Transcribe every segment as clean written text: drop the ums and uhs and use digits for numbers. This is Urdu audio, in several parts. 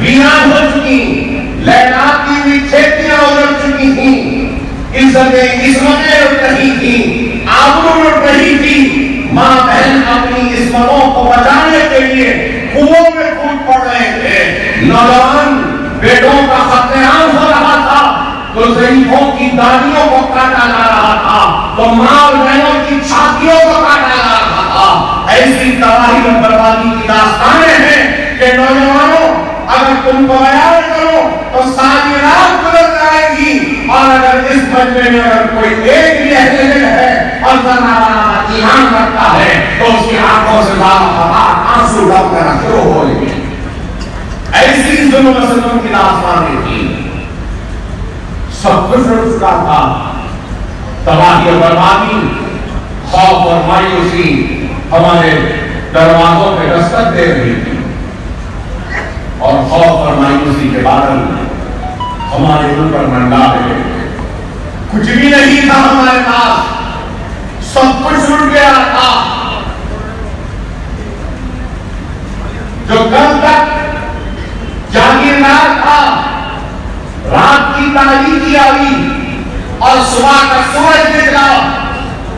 ویران ہو چکی، لہرات کی ہوئی کھیتیاں اجڑ چکی تھیں، عصمتیں لٹ رہی تھیں، آبرو لٹ رہی تھی، ماں بہن اپنی عصمتوں کو بچانے کے لیے کنووں میں کود پڑ رہے تھے، نوجوان بیٹوں کا قتل عام ہو رہا تھا، تو ضعیفوں کی دادیوں کو کاٹا جا رہا تھا، تو ماں اور بہنوں کی چھاتیوں کو کاٹا جا رہا تھا۔ ایسی تباہی اور بربادی کی داستانیں ہیں کہ نوجوانوں اگر تم کو بیان کرو تو ساری رات گزر جائے گی، اور اگر اس مجمع میں اگر کوئی ایک بھی اہل دل ہے اور ذرا ایمان رکھتا ہے تو اس کی آنکھوں سے آنسو ڈال کر شروع ہو گے۔ ایسی ظلم و ستم کی داستانیں تھیں، سب کچھ ہو چکا تھا، تباہی اور بربادی، خوف اور مایوسی ہمارے دروازوں پہ دستک دے رہی تھی، اور خوف اور مایوسی کے بادل ہمارے اوپر منڈا رہے تھے۔ کچھ بھی نہیں تھا ہمارے پاس، سب کچھ لٹ گیا تھا۔ جو کل تک جاگیردار تھا، رات کی تاریکی آئی اور صبح کا سورج نکلا،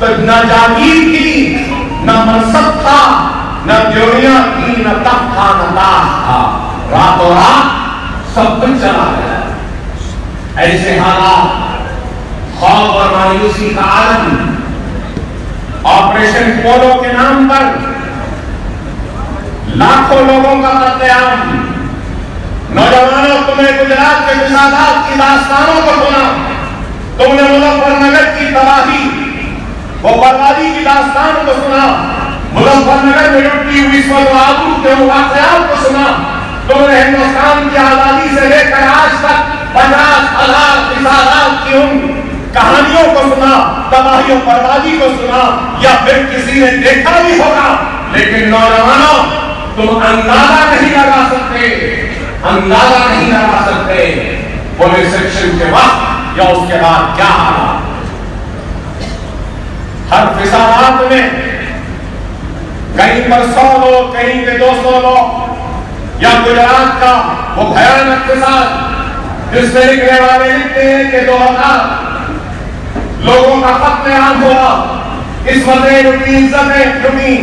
تو نہ جاگیر تھی، نہ منصب تھا، نہ ڈیوٹیاں تھی، نہ تخت تھا، نہ تاج تھا، راتوں رات سب کچھ چلا گیا۔ ایسے حالات، خوف اور مایوسی کا عالم، آپریشن پولو کے نام پر لاکھوں لوگوں کا قتل عام۔ نوجوانوں، تمہیں گجرات کے فسادات کی داستانوں کو سنا، تم نے مظفر نگر کی تباہی وہ بربادی کی داستان کو سنا، مظفر نگر میں لٹی ہوئی سوداگروں کے واقعات کو سنا، تم نے ہندوستان کی آزادی سے لے کر آج تک 50,000 فسادات کی ان کہانیوں کو سنا، تباہی و بربادی کو سنا، یا پھر کسی نے دیکھا بھی ہوگا، لیکن نوجوانوں تم اندازہ نہیں لگا سکتے، اندازہ نہیں لگا سکتے پولیس ایکشن کے وقت یا اس کے بعد کیا حالات۔ ہر فسادات میں کہیں پر 100 لوگ، کہیں پہ 200 لوگ، یا گجرات کا وہ بھیانک فساد جس میں لکھنے والے لکھتے ہیں کہ 2000 لوگوں کا قتل عام ہوا، عصمتیں لٹی، عزتیں لٹی،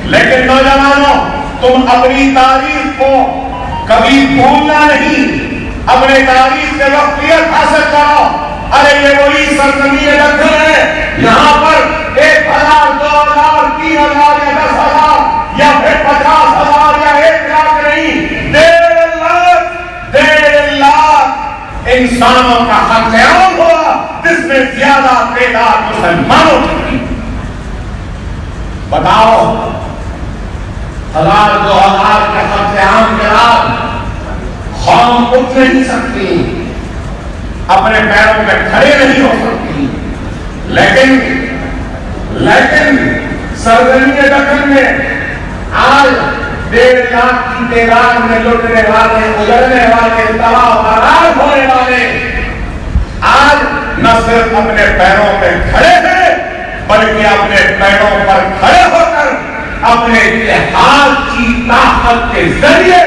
لیکن نوجوانوں تم اپنی تاریخ کو کبھی بھولنا نہیں، اپنے تاریخ سے وقفیت حاصل کرو۔ ارے یہ وہی سرزمین دکن ہے، یہاں پر 1000، 2000، 3000 یا 10,000 یا پھر 50,000 یا 1 لاکھ نہیں، 1.5 لاکھ انسانوں کا قتل عام ہوا، جس میں زیادہ تعداد مسلمانوں کی۔ بتاؤ 1000، 2000 کا قتل عام کے بعد قوم اٹھ نہیں سکتی، اپنے پیروں پہ کھڑے نہیں ہو سکتی، لیکن سرزمین دکن میں آج 1.5 لاکھ کی تعداد میں لٹنے والے، اجڑنے والے، تباہ و برباد ہونے والے آج نہ صرف اپنے پیروں پہ کھڑے ہیں بلکہ اپنے پیروں پر کھڑے ہو کر اپنے اتحاد کی طاقت کے ذریعے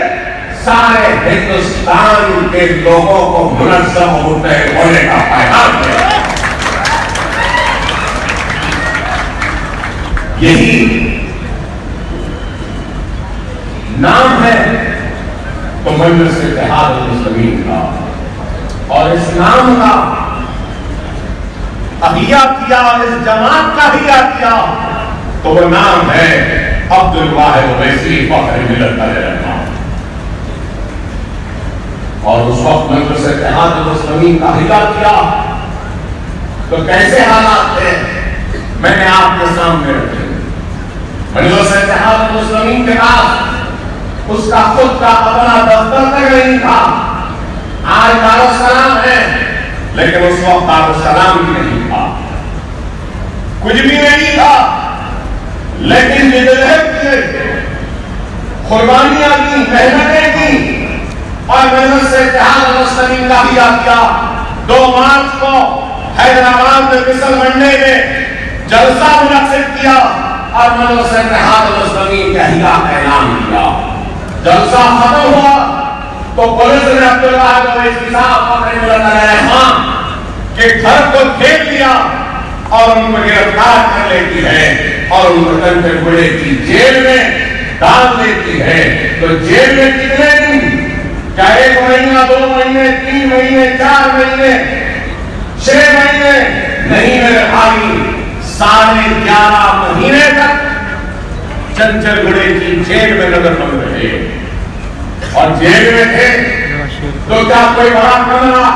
سارے ہندوستان کے لوگوں کو منظم ہوتے ہونے کا پیغام ہے۔ یہی نام ہے تو مجلس اتحاد المسلمین کا، اور اس نام کا احیا کیا، اس جماعت کا احیا کیا تو وہ نام ہے عبد الواحد اویسی فخر ملت علیہ الرحمہ۔ اور اس وقت مجلس اتحاد المسلمین کا احیا کیا تو کیسے حالات تھے میں نے آپ کے سامنے رکھے۔ مجلس اتحاد المسلمین کے پاس اس کا خود کا اپنا دفتر تک نہیں تھا۔ آج دارالسلام ہے لیکن اس وقت دارالسلام بھی نہیں تھا، کچھ بھی نہیں تھا، لیکن جدوجہد کی، قربانیاں کی، محنتیں کی، اور مجلس اتحاد المسلمین کا احیا کیا۔ 2 مارچ کو حیدرآباد میں مسل منڈے میں جلسہ منعقد کیا اور مجلس اتحاد المسلمین کا احیا کا اعلان کیا۔ جلسہ ختم ہوا تو پولیس نے عبدالواحد اویسی صاحب کے گھر کو گھیر لیا اور ان کو گرفتار کر لیتی ہے اور ان کو کنٹے گھوڑے کی جیل میں ڈال دیتی ہے. تو جیل میں کتنے دن؟ کیا 1 مہینہ 2 مہینے 3 مہینے 4 مہینے 6 مہینے؟ نہیں میرے بھائی، 11.5 مہینے تک چنچل گڑے کی جیل میں نظر بند رہے. اور جیل میں تھے تو کیا کوئی بڑا کمرہ،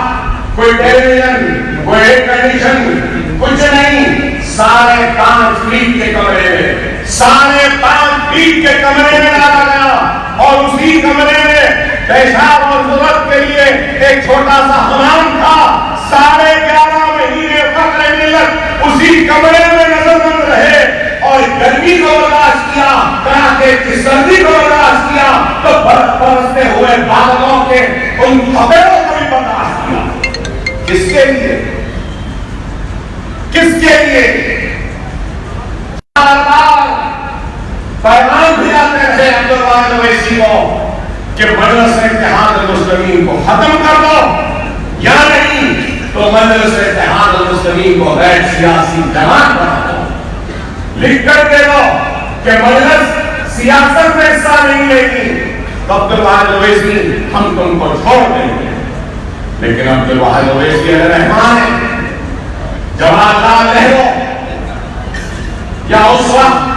کوئی ٹیلی ویژن، کوئی ایئر کنڈیشن، کچھ نہیں. 5.5 فیٹ کے کمرے میں 5.5 فیٹ کے کمرے میں ڈالا گیا اور اسی کمرے میں پیشاب اور ضرورت کے لیے ایک چھوٹا سا حمام تھا. 11.5 مہینے فخر ملت اسی کمرے میں نظر بند رہے اور گرمی کو برداشت کیا، کڑاکے کی سردی کو برداشت کیا، تو برف برستے ہوئے بادلوں کے ان تھپیڑوں کو بھی برداشت کیا. کس کے لیے؟ کس کے لیے؟ پیغام بھی آتے رہے عبدالواحد اویسی کو کہ مجلس اتحاد المسلمین کو ختم کر دو، یا نہیں تو مجلس اتحاد المسلمین کو غیر سیاسی جماعت بنا دو. لکھ کر دے دو کہ مجلس سیاست میں حصہ نہیں لے گی. عبدالواحد اویسی ہم تم کو چھوڑ دیں گے. لیکن عبدالواحد اویسی علیہ رحمان ہے، جواہر لال نہرو یا اس وقت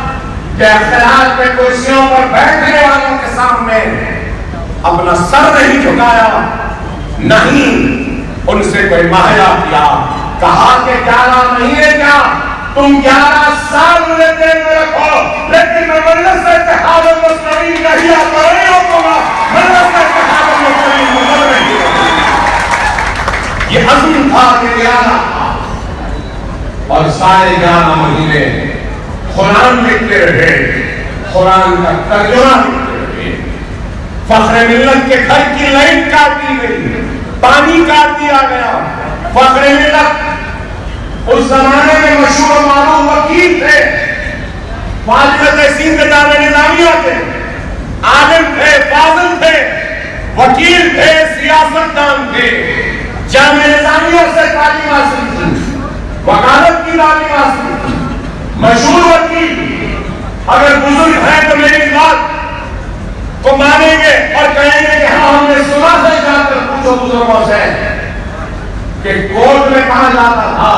کہ اختلاف کے کرسیوں پر بیٹھنے والوں کے سامنے اپنا سر نہیں جھکایا، نہیں ان سے کوئی معاہدہ کیا، کہا کہ 11 مہینے کیا تم 11 سال مجھے جیل میں رکھو، لیکن میں مجلس اتحاد المسلمین نہیں آتا نہیں ہوگا، مجلس اتحاد المسلمین مدد نہیں ہوگا. یہ عزم تھا کہ 11 اور 11.5 مہینے قرآن لکھتے رہے، قرآن کا ترجمہ لکھتے رہے. فخر ملت کے گھر کی لائٹ کاٹ دی گئی، پانی کاٹ دیا گیا. فخر ملت اس زمانے میں مشہور و معروف وکیل تھے، فاضل تحسین کے جامعہ نظامیہ تھے، عالم تھے، فاضل تھے، وکیل تھے، سیاستدان تھے. جامعہ نظامیہ سے تعلیم حاصل کی، وکالت کی تعلیم حاصل کی. مشہور وکیل، اگر بزرگ ہیں تو میری بات کو مانیں گے اور کہیں گے کہ ہاں ہم نے سنا ہے. جا کر پوچھو بزرگوں سے کہ کورٹ میں کہا جاتا تھا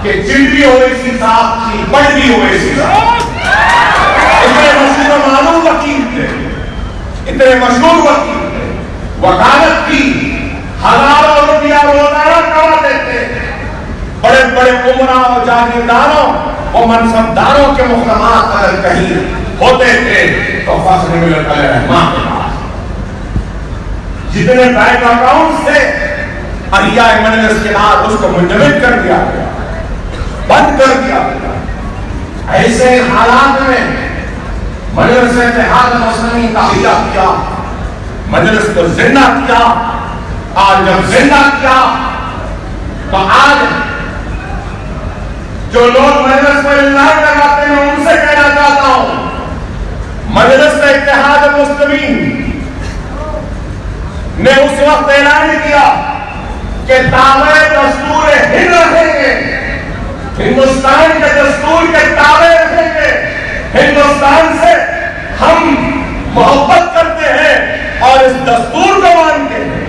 کہ چلتی اویسی صاحب کی بڑی اویسی صاحب. اتنے مشہور و معروف وکیل تھے، اتنے مشہور وکیل تھے، وکالت کی، ہزاروں روپیہ روزانہ کماتے تھے. بڑے بڑے عمرا اور جاگیرداروں اور منصبداروں کے محکمات اگر کہیں ہوتے تھے تو فخر ملت علیہ رحمان کے پاس جتنے بینک اکاؤنٹس تھے احیاء مجلس کے بعد اس کو منجمد کر دیا گیا، بند کر دیا گیا. ایسے حالات میں مجلس اتحاد المسلمین کا احیاء کیا، مجلس کو زندہ کیا. آج جب زندہ کیا تو آج جو لوگ مجلس پر الزام لگاتے ہیں ان سے کہنا چاہتا ہوں، مجلس اتحاد المسلمین نے اس وقت اعلان کیا کہ تابع دستور ہند رہیں گے، ہندوستان کے دستور کے تابع رہیں گے، ہندوستان سے ہم محبت کرتے ہیں اور اس دستور کو مانتے ہیں.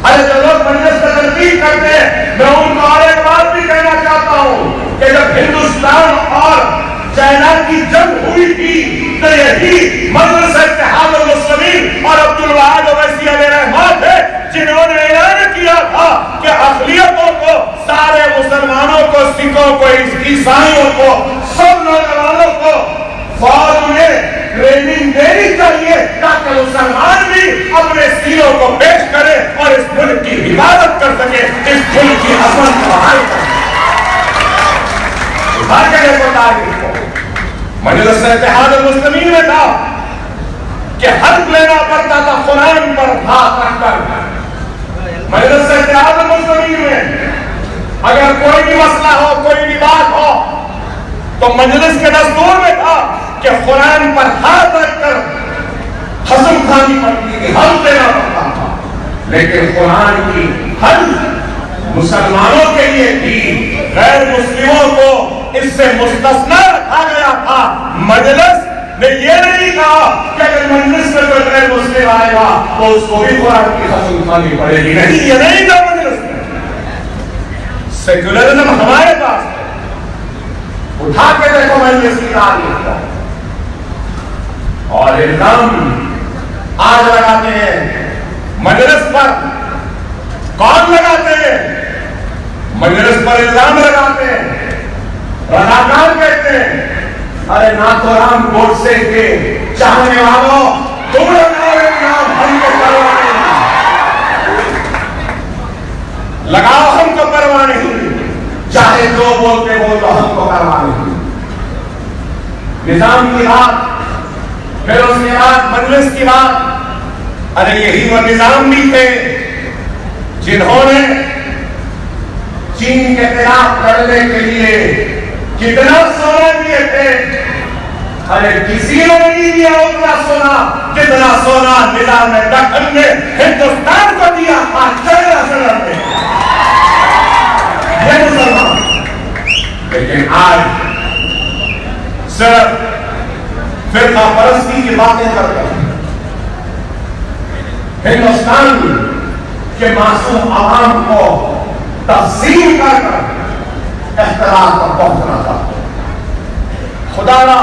ارے جو لوگ مجلس کا تنقید کرتے ہیں میں ان کو اور ایک بات بھی کہنا چاہتا ہوں کہ جب ہندوستان اور چائنا کی جنگ ہوئی تھی تو یہی مجلس اتحاد المسلمین اور عبدالواحد اویسی علیہ رحمان تھے جنہوں نے اعلان کیا تھا کہ اقلیتوں کو، سارے مسلمانوں کو، سکھوں کو، عیسائیوں کو، سب نوجوانوں کو فوج میں ٹریننگ دینی چاہیے تاکہ مسلمان بھی اپنے سینوں کو پیش کرے اور اس ملک کی حفاظت کر سکے، اس ملک کی عظمت کو بحال کر سکے. مجلس اتحاد المسلمین میں تھا کہ حلف لینا پڑتا تھا قرآن پر ہاتھ رکھ کر. مجلس اتحاد المسلمین میں اگر کوئی بھی مسئلہ ہو، کوئی بھی بات ہو تو مجلس کے دستور میں تھا کہ قرآن پر ہاتھ رکھ کر حسن خان لیکن قرآن کی ہر مسلمانوں کے لیے تھی، غیر مسلموں کو اس سے مستثنی رکھا گیا تھا۔ مجلس نے یہ نہیں کہا کہ اگر مجلس میں کوئی غیر مسلم آئے گا تو اس کو بھی قرآن کی قسم کھانی پڑے گی، نہیں، یہ نہیں تھا مجلس میں۔ سیکولرزم ہمارے پاس ہے، اٹھا کے دیکھو مجلس کی تاریخ کو، اور الزام آج لگاتے ہیں مجلس پر۔ کون لگاتے ہیں؟ مجلس پر الزام لگاتے ہیں، رضاکار کہتے ہیں۔ ارے ناتھورام گوڈسے کے چاہنے والوں، تم لگاؤ الزام، ہم کو پرواہ نہیں، لگاؤ، ہم کو پرواہ نہیں، چاہے جو بولتے بولو، ہم کو پرواہ نہیں۔ نظام کی بات، پھر اس کے بعد مجلس کی بات۔ ارے یہی وہ نظام بھی تھے جنہوں نے چین کے خلاف لڑنے کے لیے کتنا سونا دیے تھے؟ ارے کسی نے نہیں دیا اتنا سونا جتنا سونا نظام دکن نے ہندوستان کو دیا تھا چائنا سے لڑنے۔ یہ مسلمان، لیکن آج صرف فرقہ پرستی کی باتیں کرتے ہیں۔ ہندوستان کے معصوم عوام کو تقسیم کر کر اختلاف پر پہنچنا چاہتے ہیں۔ خدا را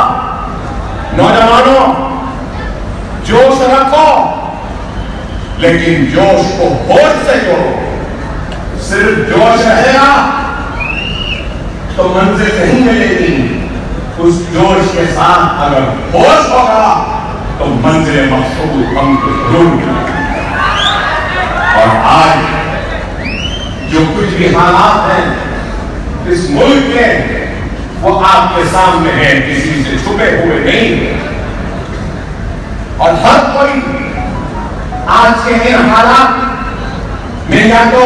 نوجوانوں، جوش رکھو، لیکن جوش کو ہوش سے جوڑو۔ صرف جوش رہے گا تو منزل نہیں ملے گی، اس جوش کے ساتھ اگر ہوش ہوگا تو منزل مقصود ہم کو ضرور ملے گی۔ اور آج جو کچھ بھی حالات ہیں اس ملک کے، وہ آپ کے سامنے ہیں، کسی سے چھپے ہوئے نہیں۔ اور ہر کوئی آج کے ان حالات میں یا تو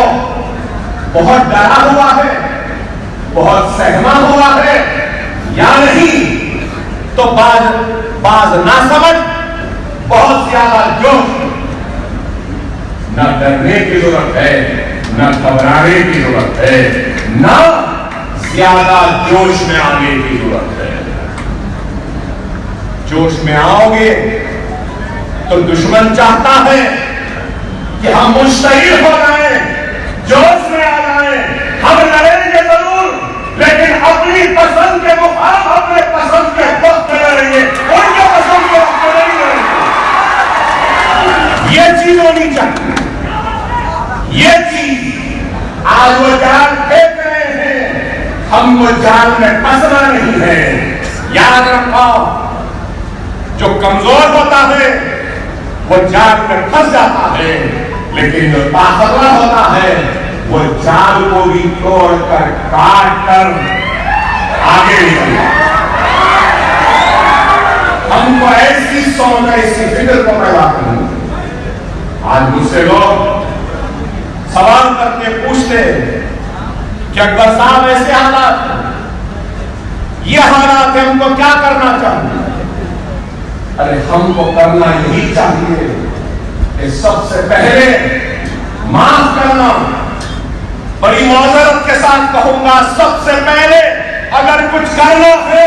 بہت ڈرا ہوا ہے، بہت سہما ہوا ہے، یا نہیں تو بعض ناسمجھ، بہت زیادہ جوش۔ نہ ڈرنے کی ضرورت ہے، نہ گھبرانے کی ضرورت ہے، نہ زیادہ جوش میں آنے کی ضرورت ہے۔ جوش میں آؤ گے تو دشمن چاہتا ہے کہ ہم مشتعل ہو جائیں، جوش میں آ جائیں، ہم لڑیں گے ضرور، لیکن اپنی پسند کے مخالف اپنے پسند کے وقت لڑیں گے، ان کے پسند کے وقت نہیں لڑیں گے۔ یہ چیز ہونی چاہیے۔ یہ چیز آج وہ جال پھینک رہے ہیں، ہم وہ جال میں پھنسنا نہیں ہے۔ یاد رکھو، جو کمزور ہوتا ہے وہ جال میں پھنس جاتا ہے، لیکن جو طاقتور ہوتا ہے وہ جال کو بھی توڑ کر کاٹ کر آگے نکلتا ہے۔ ہم کو ایسی سوچ، ایسی فکر کو پیدا کریں۔ آج مجھ سے لوگ سوال کرتے پوچھتے کہ اکبر صاحب ایسے حالات، یہ حالات ہم کو کیا کرنا چاہیے؟ ارے ہم کو کرنا یہی چاہیے کہ سب سے پہلے معاف کرنا۔ بڑی معذرت کے ساتھ کہوں گا، سب سے پہلے اگر کچھ کرنا ہے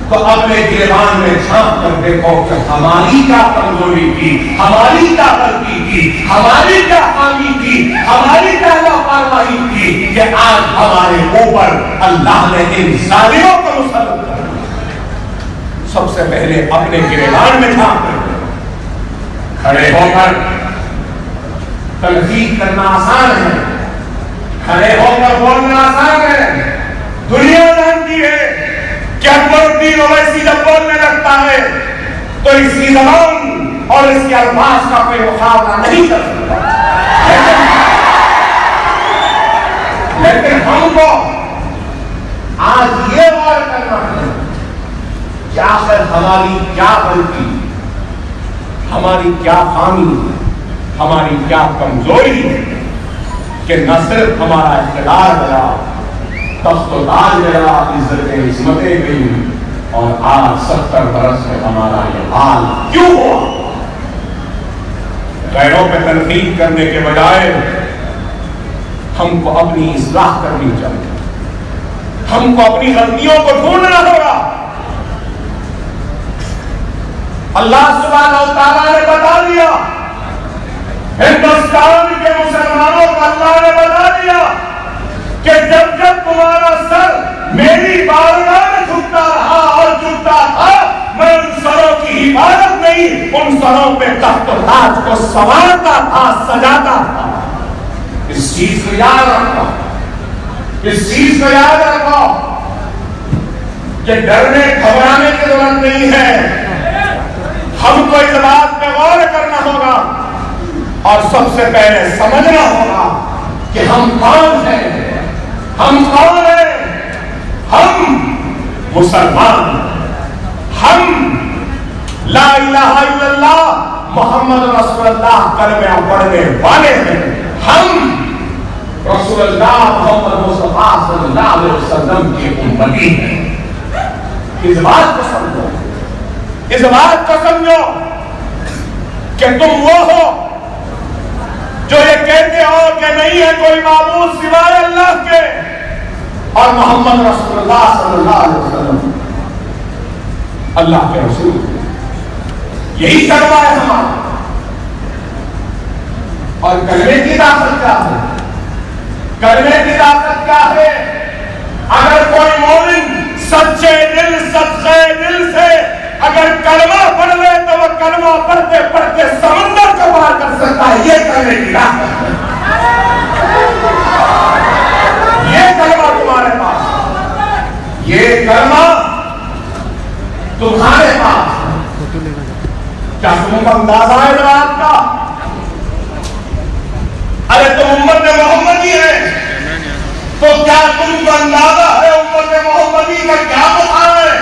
تو اپنے گریبان میں جھانک کر دیکھو کہ ہماری کیا کمزوری تھی، ہماری کیا غلطی تھی، ہماری کیا خامی تھی، ہماری کیا لاپرواہی تھی کہ آج ہمارے اوپر اللہ نے ان ظالموں کو مسلط کر دیا۔ سب سے پہلے اپنے گریبان میں جھانک کر کھڑے ہو کر تنقید کرنا آسان ہے، کھڑے ہو کر بولنا آسان ہے۔ دنیا جانتی ہے کہ اکبر الدین اویسی جب بولنے لگتا ہے تو اس کی زبان اور اس کے الفاظ کا کوئی مقابلہ نہیں کر سکتا۔ لیکن ہم کو آج یہ غور کرنا ہے کہ آخر ہماری کیا غلطی، ہماری کیا خامی، ہماری کیا کمزوری ہے کہ نہ صرف ہمارا اقتدار گیا، تخت و تاج گیا، عزتیں عصمتیں گئی، اور آج 70 برس میں ہمارا یہ حال کیوں ہوا؟ غیروں پہ تنقید کرنے کے بجائے ہم کو اپنی اصلاح کرنی چاہیے، ہم کو اپنی غلطیوں کو ڈھونڈنا ہوگا۔ اللہ سبحانہ و تعالیٰ نے بتا دیا، ہندوستان کے مسلمانوں کو اللہ نے بتا دیا کہ جب جب تمہارا سر میری بارگاہ میں جھکتا رہا اور جھکتا تھا، میں ان سروں کی حفاظت نہیں، ان سروں پہ تخت و تاج کو سنوارتا تھا، سجاتا تھا۔ اس چیز کو یاد رکھو، اس چیز کو یاد رکھو کہ ڈرنے گھبرانے کی ضرورت نہیں ہے۔ ہم کو اس بات پہ غور کرنا ہوگا اور سب سے پہلے سمجھنا ہوگا کہ ہم کون ہیں، ہم کون ہیں؟ ہم مسلمان، ہم لا الہ الا اللہ محمد رسول اللہ کلمہ پڑھنے والے ہیں، ہم رسول اللہ محمد مصطفیٰ صلی اللہ علیہ وسلم کی امتی ہیں۔ اس بات کو سمجھو، اس بات کو سمجھو کہ تم وہ ہو جو یہ کہتے ہو کہ نہیں ہے کوئی معبود سوائے اللہ کے اور محمد رسول اللہ صلی اللہ علیہ وسلم اللہ کے رسول، یہی کلمہ ہے ہمارا۔ اور کلمے کی طاقت کیا ہے؟ کلمے کی طاقت کیا ہے؟ اگر کوئی مومن سچے دل صدقے دل سے اگر کلمہ پڑھ لے تو وہ کلمہ پڑھتے پڑھتے سمندر کو پار کر سکتا ہے۔ یہ کلمے کی طاقت ہے، یہ کلمہ تمہارے پاس، یہ کلمہ تمہارے پاس۔ کیا تم کو اندازہ ہے بات کا؟ ارے تم امت محمدی ہے تو کیا تم کو اندازہ ہے امت محمدی کا کیا مقام ہے؟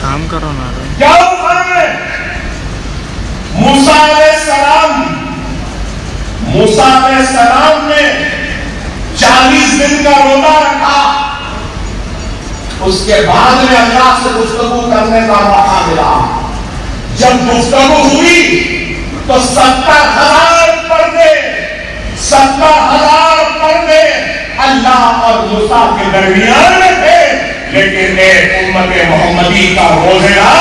کام کرو نا، کیا مقام ہے؟ موسیٰ علیہ السلام نے 40 دن کا روزہ رکھا، اس کے بعد میں اللہ سے گفتگو کرنے کا موقع ملا۔ جب گفتگو ہوئی تو 70,000 پردے اللہ اور موسیٰ کے درمیان میں تھے، لیکن ایک امت محمدی کا روزہ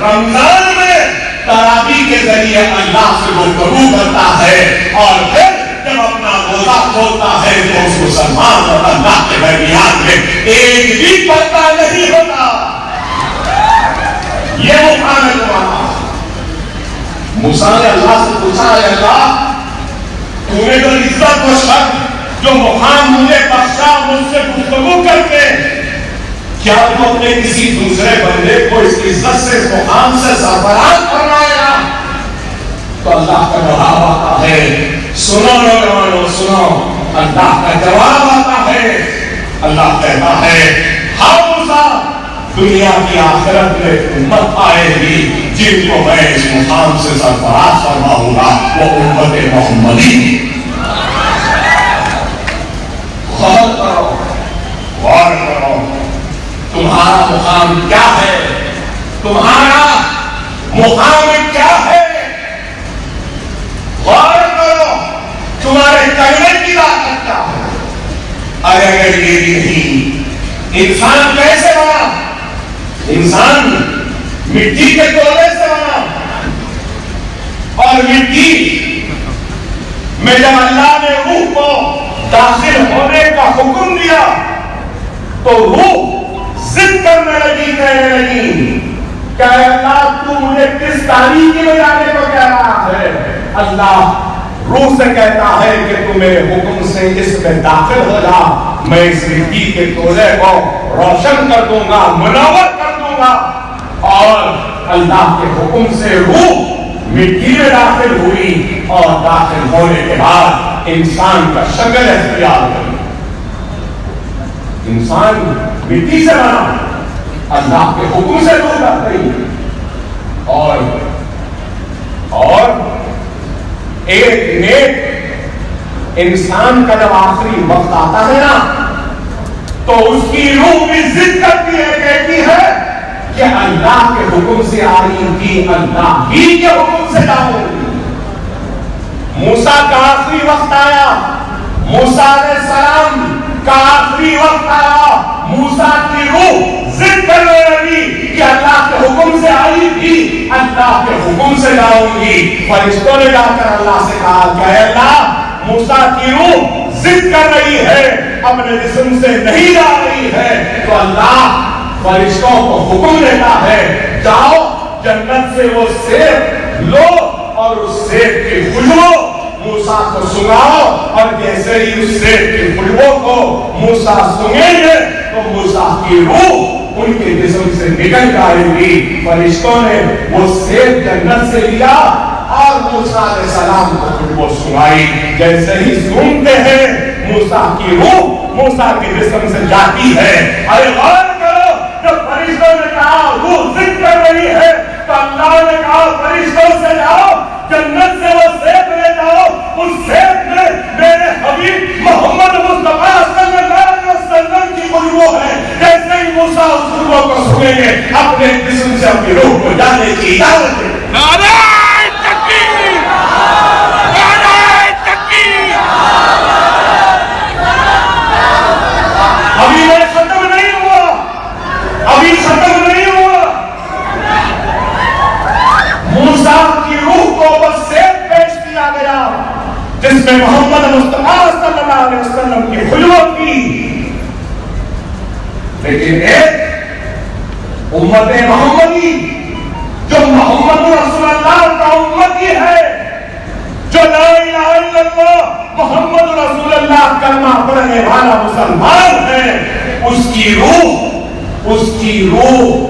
رمضان میں تراویح کے ذریعے اللہ سے گفتگو کرتا ہے اور پھر جب اپنا روزہ کھولتا ہے تو اس مسلمان اور اللہ کے درمیان میں ایک بھی پردہ نہیں ہوتا۔ یہ مقام ہے تمہارا۔ موسیٰ نے اللہ سے پوچھا، اے اللہ تو نے جو عزت و شرف جو مقام مجھے بخشا مجھ سے گفتگو کرتے، کیا تو اپنے کسی دوسرے بندے کو اس عزت سے اس مقام سے سرفراز فرمائے گا؟ تو اللہ کا جواب آتا ہے، سنو نوجوانوں سنو، اللہ کا جواب آتا ہے، اللہ کہتا ہے ہاں موسیٰ دنیا کی آخرت میں امت آئے گی جن کو میں اس مقام سے سرفراز فرماؤں گا، وہ امت محمدی۔ غور کرو، غور کرو، تمہارا مقام کیا ہے؟ تمہارا مقام کیا ہے؟ غور کرو، تمہارے کلمے کی طاقت کیا ہے؟ اگر یہ نہیں، انسان کیسے بنا؟ انسان مٹی کے ٹولے سے بنا، اور مٹی میں جب اللہ نے روح کو داخل ہونے کا حکم دیا تو روح ضد کرنے لگی، کہنے لگی کہ اللہ تو مجھے کس تاریخی میں جانے کو کہہ رہا ہے؟ اللہ روح سے کہتا ہے کہ تو میرے حکم سے اس میں داخل ہو جا، میں اس مٹی کے ٹولے کو روشن کر دوں گا، منور کر دوں گا۔ اور اللہ کے حکم سے روح مٹی میں داخل ہوئی اور داخل ہونے کے بعد انسان کا شکل اختیار کری۔ انسان مٹی سے بنا، اللہ کے حکم سے دور رکھ گئی، اور ایک نیک انسان کا جب آخری وقت آتا ہے نا تو اس کی روح بھی ضد کرتی ہے، کہتی ہے کہ اللہ کے حکم سے آئی تھی، اللہ ہی کے حکم سے جاؤں گی۔ موسیٰ کا آخری وقت آیا، موسیٰ علیہ السلام کا آخری وقت آیا، موسیٰ کی روح ضد کرنے لگی کہ اللہ کے حکم سے آئی تھی، اللہ کے حکم سے جاؤں گی۔ فرشتوں نے جا کر اللہ سے کہا کہ اے اللہ، موسیٰ کی روح ضد کر رہی ہے، اپنے جسم سے نہیں جا رہی ہے، تو اللہ فرشتوں کو حکم دیتا ہے جاؤ جنت سے وہ سیب لو اور اس سیب کی خوشبو موسیٰ کو سناؤ، اور جیسے ہی اس سیب کی خوشبو کو موسیٰ سنیں گے تو موسیٰ کی روح ان کے جسم سے نکل جائے گی۔ فرشتوں نے وہ سیب جنت سے لیا اور موسیٰ علیہ السلام کو خوشبو سنائی۔ جیسے ہی سنتے ہیں موسیٰ کی روح موسیٰ کے جسم سے جاتی ہے۔ ارے غور کرو، جب فرشتوں نے کہا روح ضد کر رہی ہے تو اللہ نے کہا فرشتوں سے جاؤ جنت سے وہ سیب لے جاؤ، اس سیب میں میرے حبیب محمد مصطفیٰ صلی اللہ علیہ وسلم کی خوشبو ہے۔ جیسے ہی موسیٰ اس خوشبو کو سنیں گے اپنے جسم سے اپنی روح کو جانے کی اجازت دیں۔ ابھی میں ختم نہیں ہوا، ابھی ختم نہیں ہوا۔ موسیٰ کی روح کو بس سیب پیش کیا گیا جس میں محمد مصطفیٰ صلی اللہ علیہ وسلم کی خوشبو تھی، لیکن ایک امت محمدی جو محمد رسول اللہ کا امتی ہے، جو لا الہ الا اللہ محمد رسول اللہ کلمہ پڑھنے والا مسلمان ہے، اس کی روح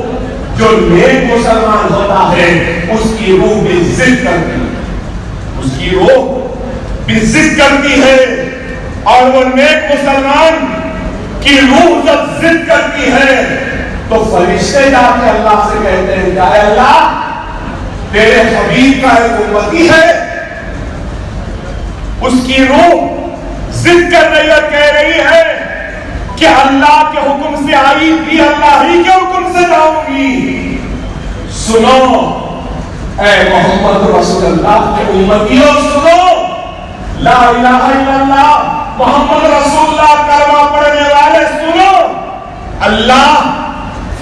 جو نیک مسلمان ہوتا ہے اس کی روح بھی ضد کرتی ہے، اس کی روح بھی ضد کرتی ہے، اور وہ نیک مسلمان کی روح جب ضد کرتی ہے تو فرشتے جا کے اللہ سے کہتے ہیں کہ اے اللہ، تیرے حبیب کا ایک امتی ہے، اس کی روح ضد کر رہی ہے، کہہ رہی ہے کہ اللہ کے حکم سے آئی تھی، اللہ ہی کے حکم سے جاؤں گی۔ سنو اے محمد رسول اللہ کے امتیوں، سنو لا الہ الا اللہ محمد رسول اللہ کلمہ پڑھنے والے، سنو اللہ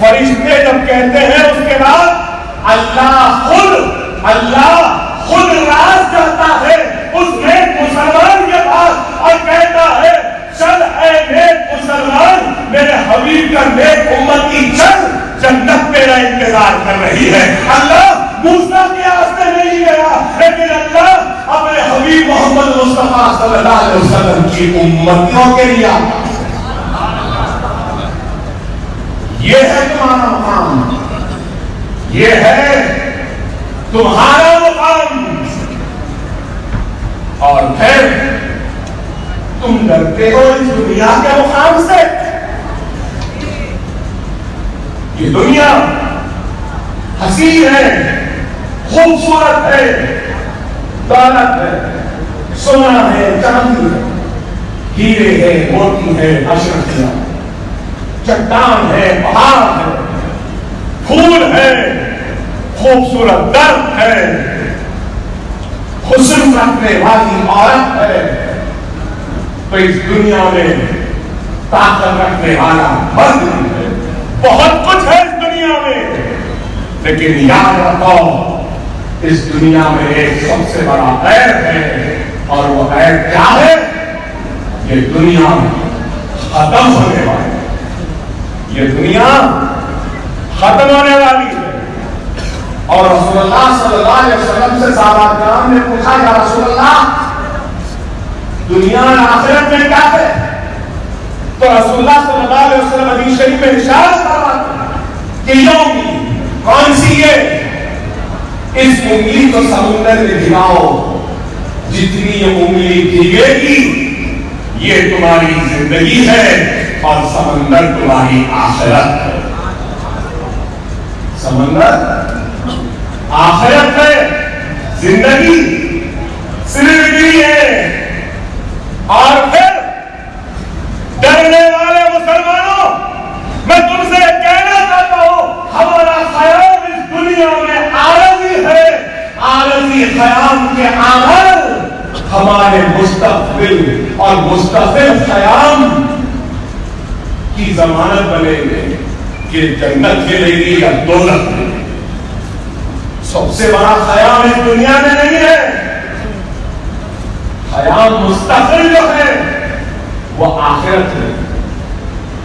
فرشتے جب کہتے ہیں اس کے بعد اللہ خود راز جاتا ہے اس نیک مسلمان کے پاس اور کہتا ہے چل اے نیک مسلمان، میرے حبیب کا نیک امتی چل، جنت میرا انتظار کر رہی ہے۔ اللہ موسیٰ کے راستے نہیں گیا، لیکن اللہ اپنے حبیب محمد مصطفیٰ صلی اللہ علیہ وسلم کی امتیوں کے لیے یہ ہے تمہارا مقام، یہ ہے تمہارا مقام، اور پھر تم ڈرتے ہو اس دنیا کے مقام سے۔ یہ دنیا حسین ہے، خوبصورت ہے، دولت ہے، سونا ہے، چاندی ہے، ہیرے ہے، موتی ہے، اشرفیاں، چٹان ہے، پہاڑ ہے، پھول ہے، خوبصورت درخت ہے، حسن رکھنے والی عورت ہے، تو اس دنیا میں طاقت رکھنے والا مرد ہے، بہت کچھ ہے اس دنیا میں، لیکن یاد رکھو اس دنیا میں ایک سب سے بڑا عیب ہے، اور وہ عیب کیا ہے؟ یہ دنیا ختم ہونے والی ہے، یہ دنیا ختم ہونے والی ہے۔ اور رسول اللہ صلی اللہ علیہ وسلم سے صحابہ کرام نے پوچھا یا رسول اللہ دنیا اور آخرت میں کیا ہے؟ تو رسول اللہ صلی اللہ علیہ وسلم حدیث شریف میں ارشاد فرماتے ہیں کہ یوم کون سی ہے؟ اس انگلی کو سمندر میں گراؤ، جتنی یہ انگلی بھیگے گی یہ تمہاری زندگی ہے اور سمندر تمہاری آخرت ہے۔ سمندر آخرت ہے، زندگی صرف ڈگری ہے۔ اور پھر ڈرنے والے مسلمانوں، میں تم سے کہنا چاہتا ہوں ہمارا خیال اس دنیا میں عارضی ہے، عارضی خیال کے عمل ہمارے مستقبل اور مستقبل قیام کی ضمانت بنے گے کہ جنت ملے گی یا دوزخ ملے گی۔ سب سے بڑا قیام اس دنیا میں نہیں ہے، قیام مستقبل جو ہے وہ آخرت ہے۔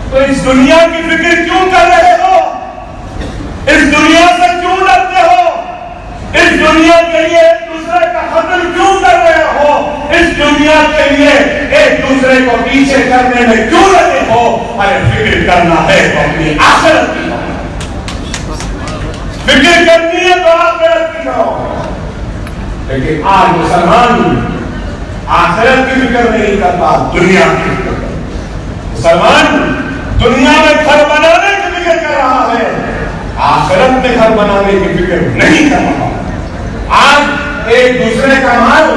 تو اس دنیا کی فکر کیوں کر رہے ہو؟ اس دنیا سے کیوں ڈرتے ہو؟ اس دنیا کے لیے ایک دوسرے کا قتل کیوں کر رہے ہو؟ اس دنیا کے لیے ایک دوسرے کو پیچھے کرنے میں کیوں لگے ہو؟ ارے فکر کرنا ہے تو اپنی آخرت کی کرو، فکر کرنی ہے تو آخرت کی کرو۔ لیکن آج مسلمان آخرت کی فکر نہیں کرتا، دنیا کی فکر کرتا۔ مسلمان دنیا میں گھر بنانے کی فکر کر رہا ہے، آخرت میں گھر بنانے کی فکر نہیں کر رہا۔ آج ایک دوسرے کا مال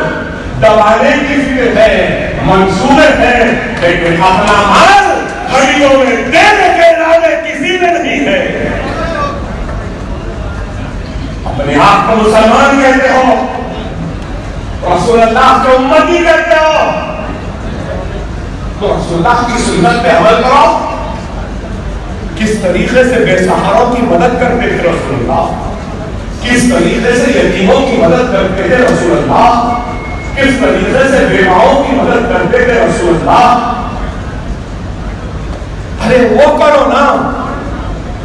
دبانے کی فکر ہے، منصوبے ہے، لیکن اپنا مال گھڑیوں میں دینے کے ارادے کسی میں نہیں ہے۔ اپنے آپ کو مسلمان کہتے ہو، رسول اللہ کے امتی کہتے ہو، تو رسول اللہ کی سنت پہ عمل کرو۔ کس طریقے سے بے سہاروں کی مدد کرتے تھے رسول اللہ، کس طریقے سے یتیموں کی مدد کرتے تھے رسول اللہ، کس طریقے سے بیواؤں کی مدد کرتے تھے رسول اللہ۔ ارے وہ کرو نا،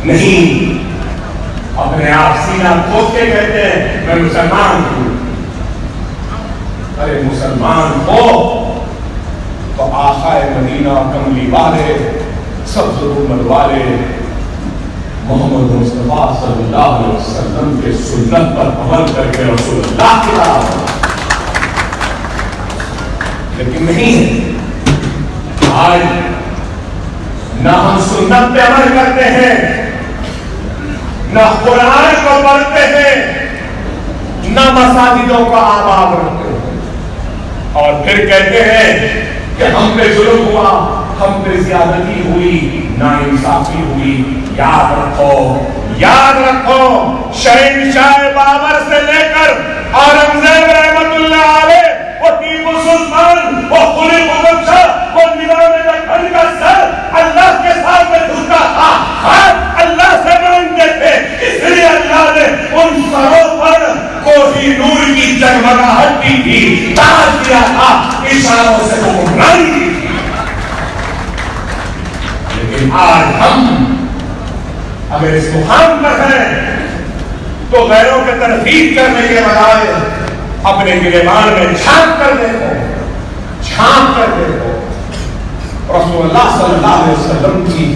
نہیں، اپنے آپ سینہ ٹھوک کے کہتے ہیں میں مسلمان ہوں۔ ارے مسلمان ہو تو آقا مدینہ کملی والے سبز رومل والے محمد مصطفیٰ صلی اللہ علیہ وسلم کے سنت پر عمل کر کے رسول اللہ کی طرف۔ لیکن نہیں، آج نہ ہم سنت پہ عمل کرتے ہیں، نہ قرآن کو پڑھتے ہیں، نہ مساجدوں کا آباد رکھتے ہیں، اور پھر کہتے ہیں کہ ہم پہ ظلم ہوا، ہم پہ زیادتی ہوئی، ناانصافی ہوئی۔ یاد رکھو، یاد رکھو، شہنشاہ بابر سے لے کر اورنگزیب رحمت اللہ علیہ، وہ ٹیپو سلطان، وہ قلی قطب شاہ، وہ نظام دکن کا سر اللہ کے سامنے جھکا تھا، ہاتھ اللہ سے مانگتے تھے، اس لیے اللہ نے ان سروں پر کوہی نور کی جگمگاہٹ کی تھی، تاج دیا تھا، اشاروں سے وہ حکمرانی کی تھی۔ لیکن آج ہم اگر اس مقام پر ہیں تو غیروں کے تنقید کرنے کے بجائے اپنے گریبان میں جھانک کر دیکھو، جھانک کر دیکھو۔ رسول اللہ صلی اللہ علیہ وسلم کی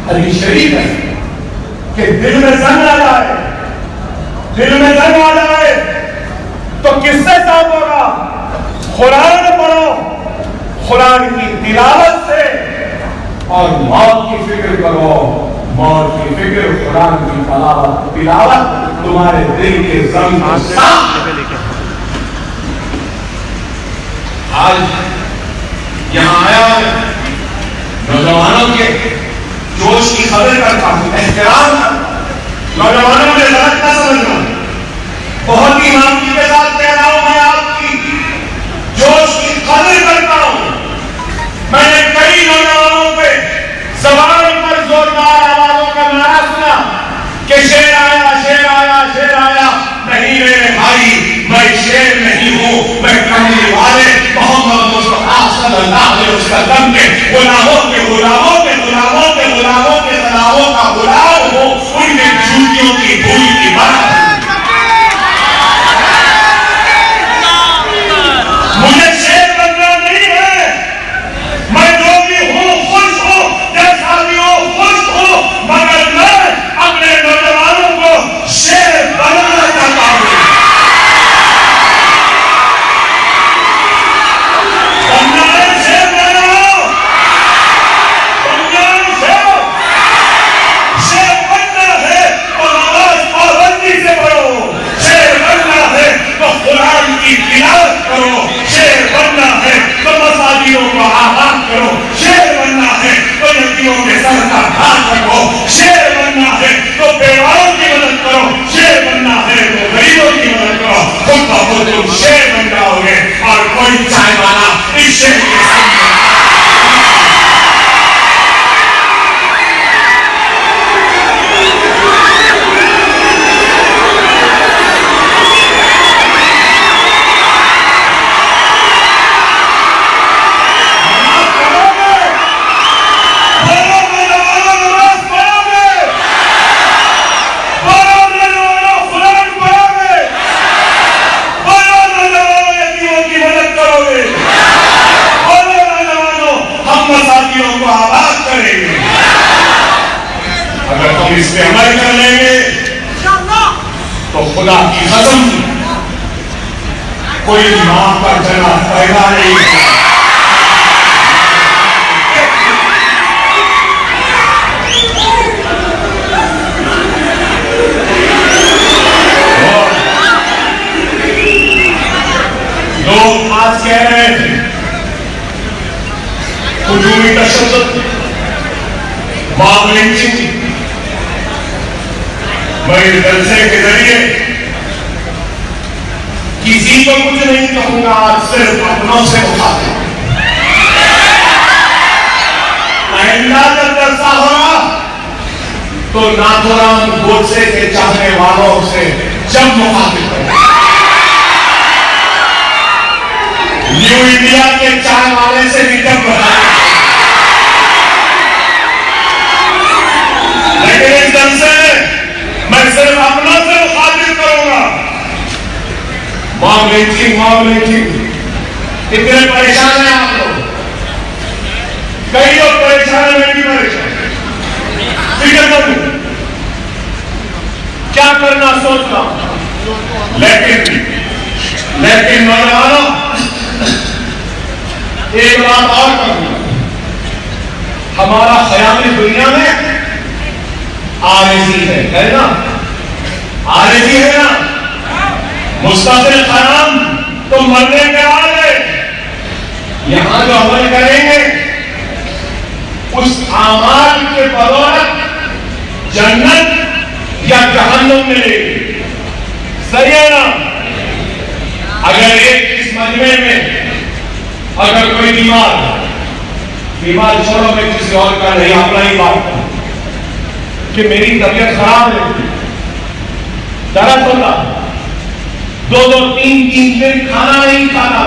حدیث شریف ہے کہ دل میں زنگ آ جائے، دل میں زنگ آ جائے تو کس سے صاف ہوگا؟ قرآن پڑھو، قرآن کی تلاوت سے، اور موت کی فکر کرو، موت کی فکر، قرآن کی تلاوت تمہارے دل کے زنگ کو صاف۔ آج یہاں آیا ہے، نوجوانوں کے جوش کی خبر کرتا ہوں، احترام کرتا، نوجوانوں میں غلط نہ سمجھنا، بہت ہی معاملی کے ساتھ کہہ رہا ہوں، میں آپ کی جوش کی قدر کرتا ہوں۔ میں نے کئی نوجوانوں پہ زبان پر زوردار آوازوں کا نعرہ سنا کہ شیر آیا، شیر آیا، شیر آیا۔ نہیں میرے بھائی، میں شیر نہیں ہوں، میں کملی والے محمد مصطفیٰ صلی اللہ علیہ وسلم کے غلاموں کے غلاموں کے غلاموں کے غلاموں کے غلاموں کا غلام ہوں، ان کے جوتیوں کی دھول کی بات۔ مجھے شیر بننا نہیں ہے، میں جو بھی ہوں خوش ہوں، جیسا بھی ہوں خوش ہوں، مگر میں اپنے نوجوانوں کو شیر بنانا چاہتا ہوں۔ بننا ہے شیر بناؤ، بننا ہے شیر بننا ہے تو نماز پابندی سے پڑھو، شیر بننا ہے تو قرآن کی تلاوت کرو، شیر بننا ہے تو مساجدوں کو آباد کرو، شیر بننا ہے تو یتیموں کے سر کا خیال رکھو، شیر بننا ہے تو بیواؤں کی مدد کرو، شیر بننا ہے تو غریبوں کی مدد کرو۔ خود بخود تم شیر بن جاؤ گے اور کوئی خدا کی قسم کوئی ماں کا جنا پیدا نہیں ہوا. لوگ آج کہہ رہے تھے ہجومی تشدد ماب لنچنگ. میں اس جلسے کے ذریعے کسی کو کچھ نہیں کہوں گا، آج صرف اپنوں سے مخاطب. آئندہ جب جلسہ ہوگا تو ناتھورام گوڈسے کے چاہنے والوں سے جب مخاطب ہوگا، نیو انڈیا کے چاہنے والے سے بھی جب بتائیں. لیکن اس جلسے میں صرف اپنا سے مخاطب کروں گا. ماب لنچنگ اتنے پریشان ہیں آپ لوگ، کئی لوگ پریشان ہیں، میں بھی پریشان. فکر کروں کیا کرنا سوچ رہا ہوں. لیکن نوجوانوں ایک بات اور کروں گا. ہمارا خیال دنیا میں عارضی ہے نا، عارضی ہے نا. مستقل خیام تو مرنے کے بعد ہے. یہاں جو عمل کریں گے اس اعمال کے بدولت جنت یا جہنم ملے گی. صحیح ہے نا. اگر ایک اس مجمع میں اگر کوئی بیمار چھوڑو، میں کسی اور کا نہیں اپنا ہی بات کروں کہ میری طبیعت خراب ہے، درد ہوتا، 2-3 دن کھانا نہیں کھانا،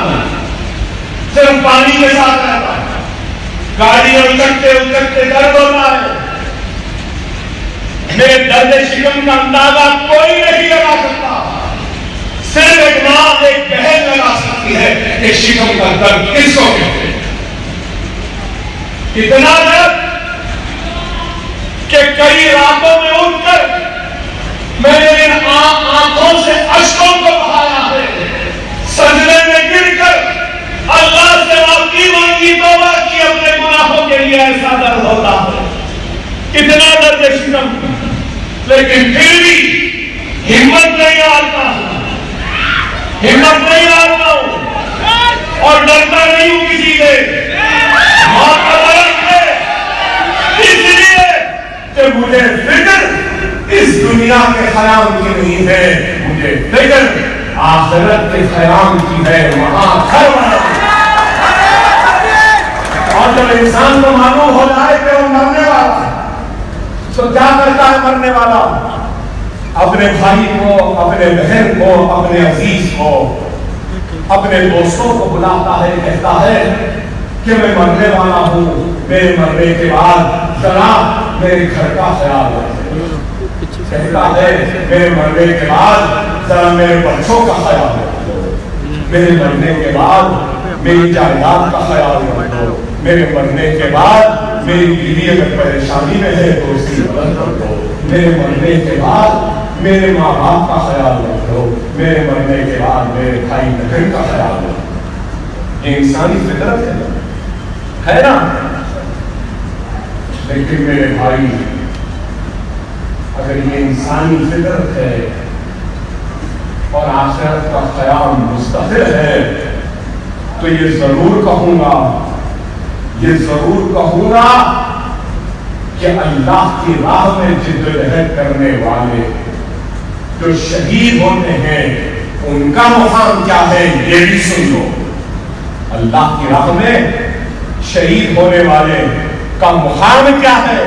صرف پانی کے ساتھ رہتا، گاڑی میں اچکتے درد ہوتا ہے. میرے درد شکم کا اندازہ کوئی نہیں لگا سکتا، صرف ایک ماں ایک بہن لگا سکتی ہے کہ شکم کا درد کس کو کہتے ہیں. اتنا درد کہ کئی راتوں میں اٹھ کر میں نے ان آنکھوں سے اشکوں کو بہایا ہے، سجدے میں گر کر اللہ سے معافی مانگی، توبہ کی اپنے گناہوں کے لیے. ایسا درد ہوتا ہے، اتنا درد شکم. لیکن پھر بھی ہمت نہیں ہارتا ہوں اور ڈرتا نہیں ہوں کسی سے. موت کا درد ہے اس لیے کہ مجھے فکر اس دنیا کے خیام کی نہیں ہے، مجھے فکر آخرت کے خیام کی ہے. وہاں گھر بنا. اور جب انسان کو معلوم ہو جائے کہ وہ مرنے والا ہے تو کیا کرتا ہے مرنے والا؟ اپنے بھائی کو، اپنے بہن کو، اپنے عزیز کو، اپنے دوستوں کو بلاتا ہے، کہتا ہے کہ میں مرنے والا ہوں، میرے مرنے کے بعد ذرا میرے گھر کا خیال رکھیں. کہتا ہے میرے مرنے کے بعد ذرا میرے بچوں کا خیال رکھو، میرے مرنے کے بعد میری جائیداد کا خیال رکھو، میرے مرنے کے بعد میری بیوی اگر پریشانی میں ہے تو اس کی مدد کرو، میرے مرنے کے بعد میرے ماں باپ کا خیال رکھو، میرے مرنے کے بعد میرے بھائی بہن کا خیال رکھو. یہ انسانی فطرت ہے نا. لیکن میرے بھائی، اگر یہ انسانی فطرت ہے اور آخرت کا خیال مستقل ہے تو یہ ضرور کہوں گا کہ اللہ کی راہ میں جدوجہد کرنے والے جو شہید ہوتے ہیں ان کا مقام کیا ہے یہ بھی سن لو. اللہ کی راہ میں شہید ہونے والے کا مقام کیا ہے؟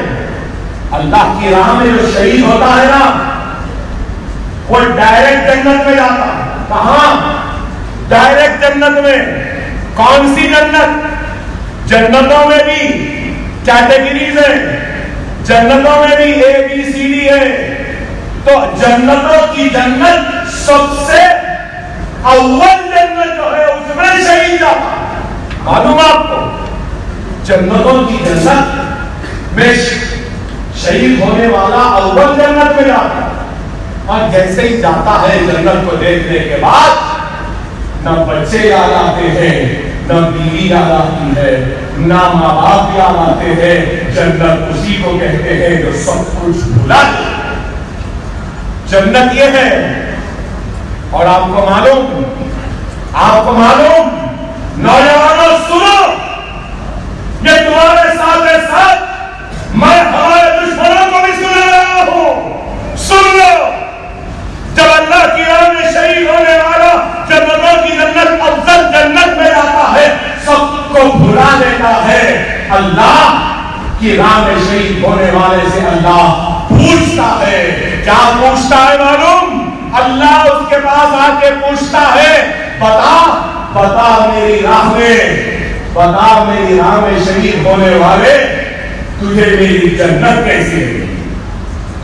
اللہ کی راہ میں جو شہید ہوتا ہے نا وہ ڈائریکٹ جنت میں جاتا. کہاں؟ ڈائریکٹ جنت میں. کون سی جنت؟ جنتوں میں بھی کیٹیگریز ہیں، جنتوں میں بھی ABCD ہے. تو جنتوں کی جنت سب سے اول جنت جو ہے اس میں شہید جاتا. معلوم آپ کو جنتوں کی جنت میں شہید ہونے والا اول جنت میں جاتا. اور جیسے ہی جاتا ہے جنت کو دیکھنے کے بعد نہ بچے یاد آتے ہیں، نہ بیوی یاد آتی ہے، نہ ماں باپ یاد آتے ہیں. جنت اسی کو کہتے ہیں جو سب کچھ بھلا دے. جنت یہ ہے. اور آپ کو معلوم نوجوانوں سنو، یہ تمہارے ساتھ میں ہمارے دشمنوں کو بھی سنا رہا ہوں. سن لو، جب اللہ کی راہ میں شہید ہونے والا جنتوں کی جنت افضل جنت میں جاتا ہے، سب کو بھلا دیتا ہے. اللہ کی راہ میں شہید ہونے والے سے اللہ پوچھتا ہے. کیا پوچھتا ہے معلوم؟ اللہ اس کے پاس آ کے پوچھتا ہے، بتا میری راہ میں شہید ہونے والے، تجھے میری جنت کیسی لگی؟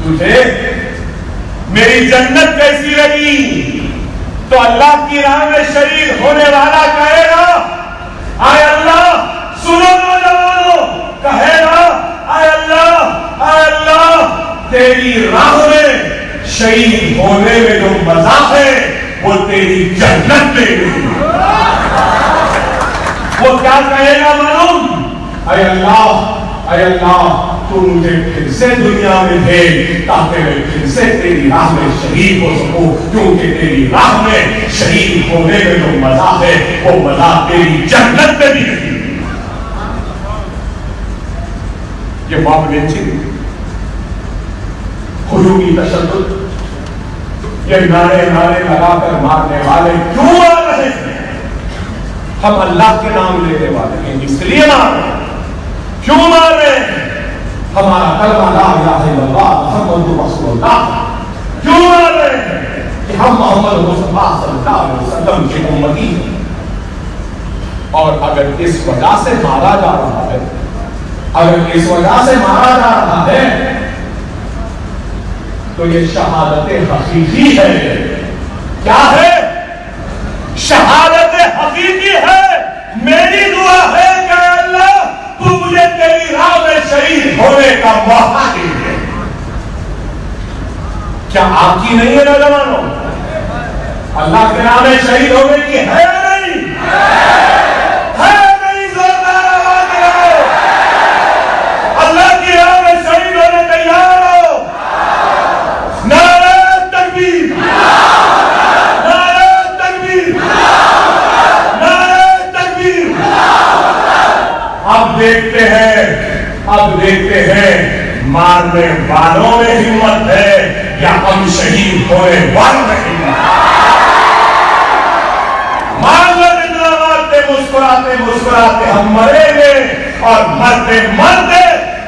تجھے میری جنت کیسی لگی؟ تو اللہ کی راہ میں شہید ہونے والا کہے گا، اے اللہ سنو نوجوانوں، کہے گا اے اللہ تیری راہ میں شہید ہونے میں جو مزہ ہے وہ تیری جنت میں نہیں. وہ کیا کہے گا معلوم؟ اے اللہ تو مجھے پھر سے دنیا میں بھیج تاکہ میں پھر سے تیری راہ میں شہید ہو سکوں، کیونکہ تیری راہ میں شہید ہونے میں جو مزہ ہے وہ مزہ تیری جنت میں بھی نہیں. یہ معاملے ہجومی تشدد، یہ نعرے لگا کر مارنے والے کیوں آ رہے ہیں؟ ہم اللہ کے نام لینے والے ہیں، اس لیے مار رہے ہیں. کیوں مار رہے ہیں؟ ہمارا کلمہ لا الہ الا اللہ محمد رسول اللہ. کیوں مار رہے ہیں؟ کہ ہم محمد مصطفیٰ صلی اللہ علیہ وسلم کی امتی ہیں. اور اگر اس وجہ سے مارا جا رہا ہے تو یہ شہادت حقیقی ہے. کیا ہے؟ شہادت حقیقی ہے. میری دعا ہے کہ اللہ تو مجھے تیری راہ میں شہید ہونے کا موقع دے. کیا آپ کی نہیں ہے نوجوانوں؟ اللہ کے راہ میں شہید ہونے کی ہے یا نہیں؟ ہے نہیں؟ زوردار آواز دلاؤ. اللہ کی راہ میں شہید ہونے تیار ہو؟ نعرہ تکبیر، نعرہ تکبیر، نعرہ تکبیر. اب دیکھتے ہیں مارنے والوں میں ہمت ہے یا ہم شہید ہونے والوں میں ہمت ہے. مسکراتے ہم مریں گے، اور مرتے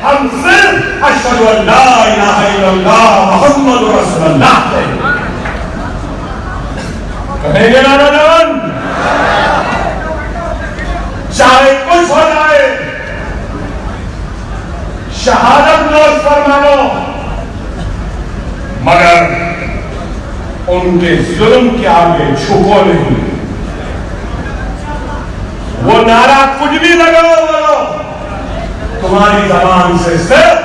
ہم صرف اشہد ان لا الہ الا اللہ محمد رسول اللہ کہیں گے. نا نوجوان، چاہے کچھ ہو جائے شہادت نوش فرما لو، مگر ان کے ظلم کے آگے جھکو نہیں. وہ نعرہ کچھ بھی لگاؤ بولو، تمہاری زبان سے صرف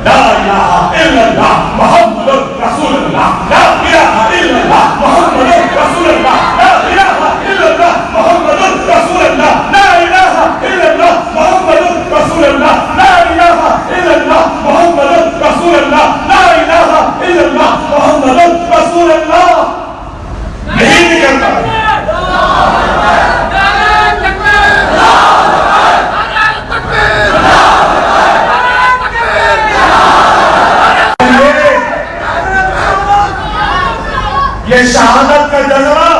لا الہ الا اللہ محمد رسول اللہ، لا الہ الا اللہ محمد رسول اللہ، لا الہ الا اللہ محمد رسول اللہ، لا الہ الا اللہ محمد رسول اللہ، لا الہ الا اللہ محمد رسول اللہ، لا الہ الا اللہ محمد رسول اللہ. نہیں نکلتا. یہ شہادت کا جذبہ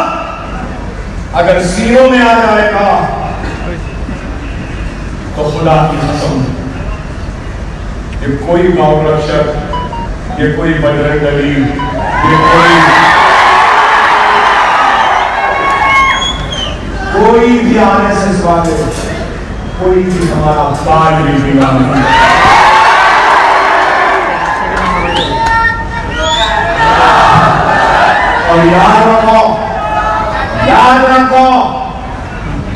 اگر سینوں میں آ جائے گا تو خدا کی قسم یہ کوئی گاؤں رکشک، یہ کوئی بجرنگ دلی، یہ کوئی بھی آنے سے سوالے، کوئی بھی ہمارا باغ نہیں بگاڑ. اور یاد رکھو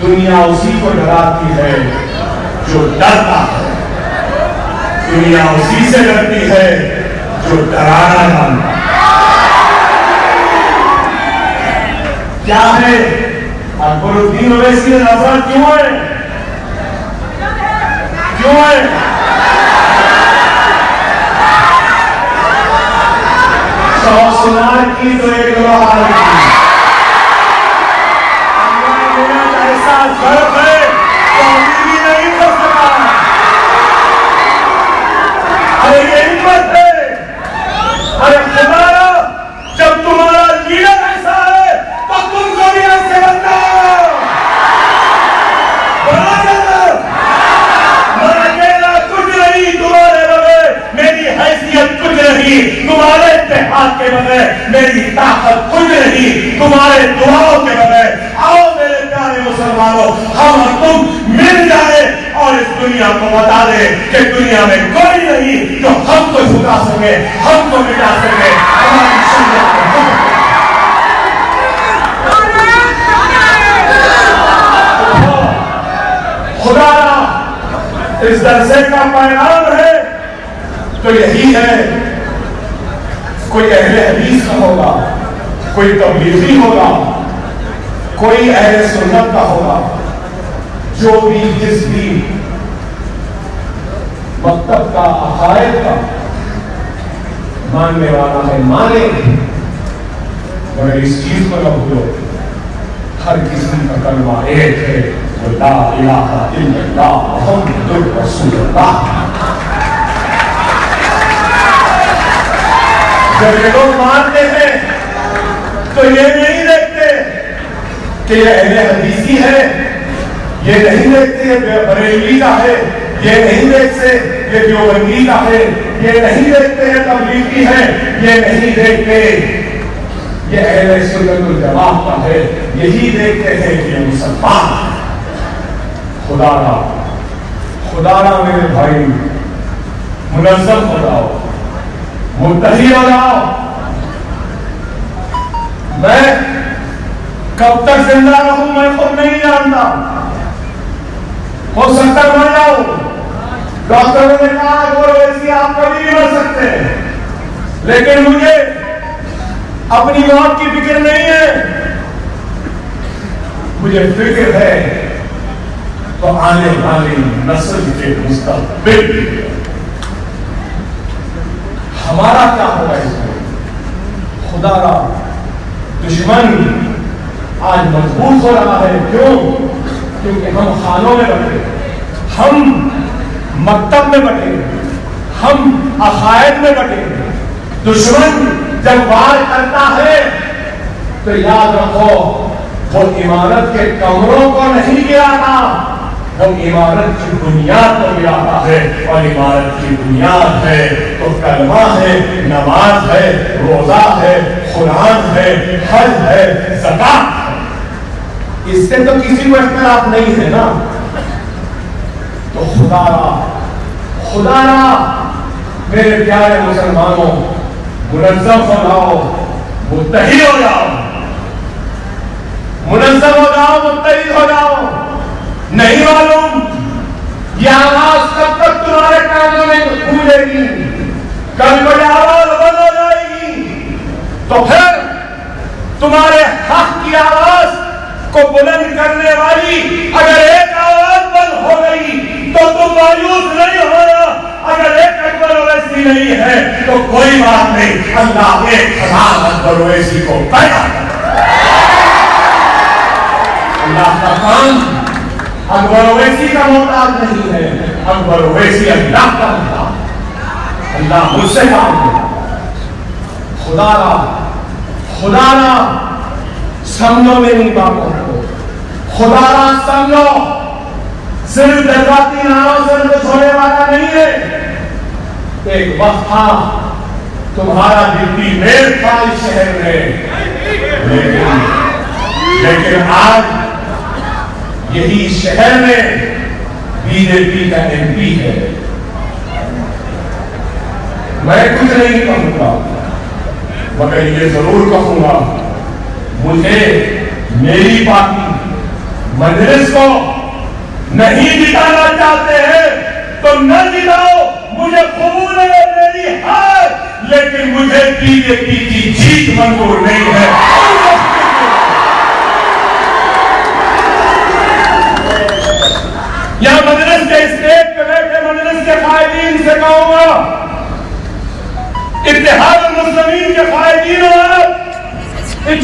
دنیا اسی کو ڈراتی ہے جو ڈرتا ہے. دنیا اسی سے ڈرتی ہے جو ڈرانا جانتا ہے. کیا ہے؟ اکبر الدین اویسی نفرت کیوں ہے؟ کیوں ہے؟ سوار کی تو ایک لوہار کی اللہ ایسا ضرب ہے تو ابھی بھی نہیں کر سکا. ارے یہ ہمت ہے. ارے خدایا جب تمہارا لیڈر ایسا ہے تو تم کو بھی ایسے بننا. میں اکیلا کچھ نہیں تمہارے بغیر, میری حیثیت کچھ نہیں تمہارے اتحاد کے بغیر, میری طاقت کچھ نہیں تمہارے دعاؤں کے بغیر. آؤ میرے پیارے مسلمانوں, ہم اور تم مل جائے اور اس دنیا کو بتا دے کہ دنیا میں کوئی نہیں جو ہم کو جھکا سکے, ہم کو مٹا سکے. ہماری شریعت کو خدا اس درسے کا پیغام ہے تو یہی ہے. کوئی اہل حدیث کا ہوگا, کوئی تبلیغی ہوگا, کوئی اہل سنت کا ہوگا, جو بھی جس بھی مکتب کا عقائد کا ماننے والا ہے مانے, مگر اس چیز کو نہ بھولو ہر کسی کا کلمہ ایک ہے, وہ لا الہ الا اللہ محمد رسول اللہ. جب یہ لوگ مانتے ہیں تو یہ نہیں دیکھتے کہ یہ اہل حدیثی ہے, یہ نہیں دیکھتے یہ بریلوی کا ہے, یہ نہیں دیکھتے یہ دیوبندی کا ہے, یہ نہیں دیکھتے یہ تبلیغی ہے, یہ نہیں دیکھتے یہ اہل سنت والجماعت کا ہے, یہی دیکھتے ہیں کہ یہ مسلمان ہے. خدا را میرے بھائی منظم ہو جاؤ, متحد ہو جاؤ. میں کب تک زندہ رہوں میں خود نہیں جانتا, ہو سکتا مر جاؤں. ڈاکٹروں نے کہا اکبر اویسی آپ کبھی نہیں مر سکتے, لیکن مجھے اپنی موت کی فکر نہیں ہے, مجھے فکر ہے تو آنے والی نسل کے مستقبل. ہمارا کیا ہوگا اس میں؟ خدا را دشمن آج مضبوط ہو رہا ہے. کیوں؟ کیونکہ ہم خانوں میں بٹے, ہم مکتب میں بٹے, ہم عقائد میں بٹے. دشمن جب وار کرتا ہے تو یاد رکھو وہ عمارت کے کمروں کو نہیں گراتا, وہ عمارت کی بنیاد کو گراتا ہے, اور عمارت کی بنیاد ہے تو کلمہ ہے, نماز ہے, روزہ ہے, قرآن ہے, حج ہے, زکات ہے. اس سے تو کسی کو اختلاف نہیں ہے نا. تو خدا را میرے پیارے مسلمانوں, منظم ہو جاؤ, متحد ہو جاؤ, منظم ہو جاؤ, متحد ہو جاؤ. نہیں معلوم یہ آواز کب تک تمہارے کانوں میں گونجے گی, کبھی بڑی آواز بند ہو جائے گی تو پھر تمہارے حق کی آواز کو بلند کرنے والی اگر ایک آواز بند ہو گئی تو تم مایوس نہیں ہونا. اگر ایک اکبر اویسی نہیں ہے تو کوئی بات نہیں, اللہ 1000 اکبر اویسی کو پیدا کرے. اللہ کا کام اکبر اویسی کا محتاج نہیں ہے, اکبر اویسی اللہ کا محتاج. اللہ مجھ سے کام کرے. خدا را سمجھو میری باتوں کو, خدا را سمجھو. صرف جذباتی ناموں سے مجھے چھوڑنے والا نہیں ہے. ایک وقت تھا تمہارا دلی میل تھا اس شہر میں, لیکن آج یہی شہر میں بی جے پی کا ایم پی ہے. میں کچھ نہیں کہوں گا مگر یہ ضرور کہوں گا, مجھے میری پارٹی مجلس کو نہیں جتانا چاہتے ہیں تو نہ جتاؤ, مجھے قبول ہے میری ہار, لیکن مجھے بی جے پی کی جیت منظور نہیں ہے.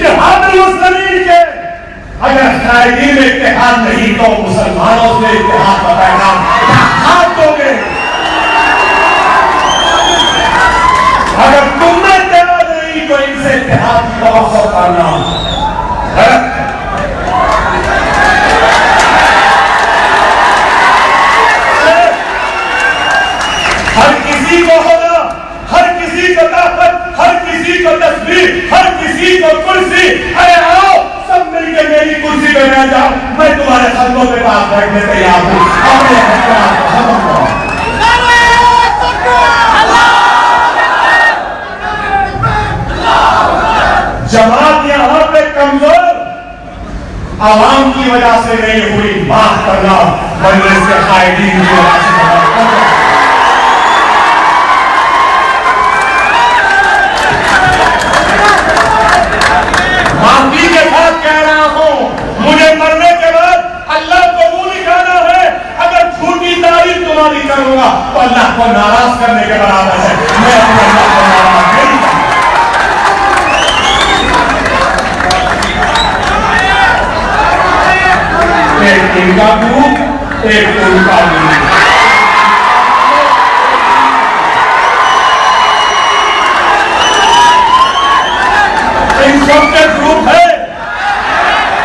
اتحاد المسلمین کے اگر قائدین میں اتحاد نہیں تو مسلمانوں سے اتحاد کا پیغام ہاتھ دو گے. اگر تم میں اتحاد نہیں تو ان سے اتحاد کی توقع کرنا غلط. ہر کسی کو ہونا، ہر کسی کو طاقت، ہر کسی کو تصویر، ہر کسی کو کرسی. ارے آؤ سب مل کے میری کرسی پہ بیٹھ جاؤ، میں تمہارے خطوں پہ پاس بیٹھنے تیار ہوں. اپنے اختیار کو ختم کرو. جماعت یہاں پہ کمزور عوام کی وجہ سے نہیں ہوئی، معاف کرنا مجلس کے قائدین کی وجہ سے. معافی کے ساتھ کہہ رہا ہوں، مجھے مرنے کے بعد اللہ کو منہ دکھانا ہے. اگر جھوٹی تعریف تمہاری کروں گا تو اللہ کو ناراض کرنے کے برابر ہے. میں اپنے اللہ کو ناراض نہیں کروں. ایک ان کا گروپ، ایک ان کا گروپ. ان سب کے گروپ ہے،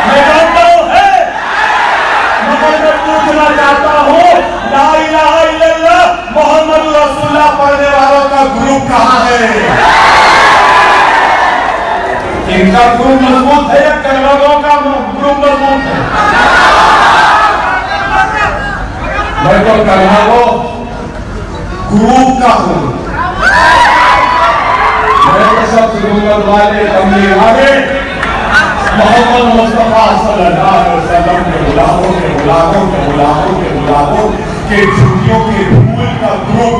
میں جانتا ہوں ہے، مگر میں پوچھنا چاہتا ہوں لا الہ الا اللہ محمد رسول اللہ پڑھنے والوں کا گروپ کہاں ہے؟ ان کا گروپ مضبوط ہے یا کلموں کا گروپ مضبوط ہے؟ میں تو کلمہ کو گروپ کا ہوں. میں سب ضرورت والے تبلیغ والے محمد مصطفیٰ صلی اللہ علیہ وسلم کے غلاموں کے غلاموں کے غلاموں کے غلاموں کے جھوٹیوں کے پھول کا گروپ.